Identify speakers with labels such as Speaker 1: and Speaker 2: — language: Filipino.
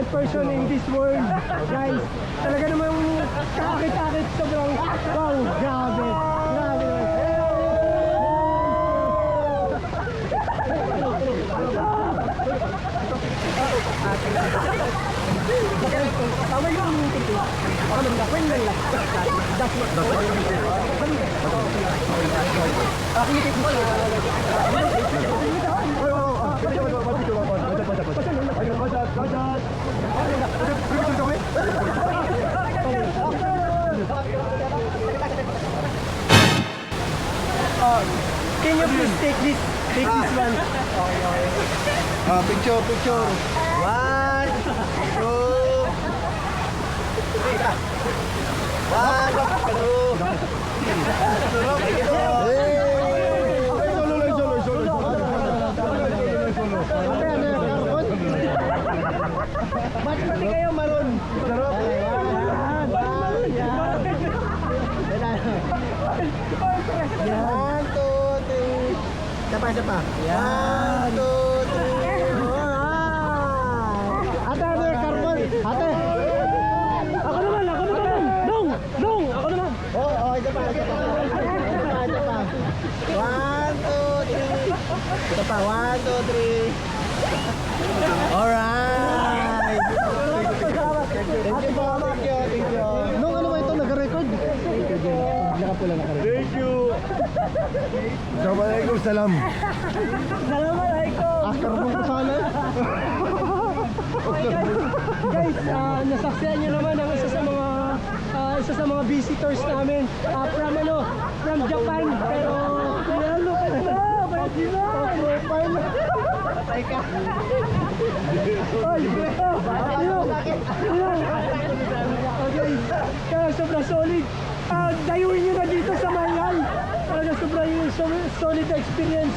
Speaker 1: important person in this world, guys. Talaga namang kakit-kakit, sobrang wow, grabe. Grabe naman. Tama yung ito. Baka maglakwin lang lang. That's what. Can you please take this one?
Speaker 2: Picture. 1, 2, 1, 2, 3. Bakit pati kayo maroon? Sarap. Yan, 2, 3. Isa pa. Yan, 2, 3. Ate, ano yung carbon? Ate.
Speaker 1: Ako naman. Dong, ako naman.
Speaker 2: Oo, isa pa. 1, 2, 3. Ito pa, 1, 2, 3. Alright. Thank you po. Thank you. Nung ano ba ito, nag-record? Nakapula naka-record. Thank you. Assalamualaikum, salam.
Speaker 1: Assalamualaikum.
Speaker 2: Karbon ko sana.
Speaker 1: Guys, nasaksihan nyo naman ang isa sa mga visitors namin from Japan, pero look at that, profile. Patay ka. Okay, kaya sobrang solid. Dayuin nyo na dito sa Mayan. Talaga sobrang solid experience.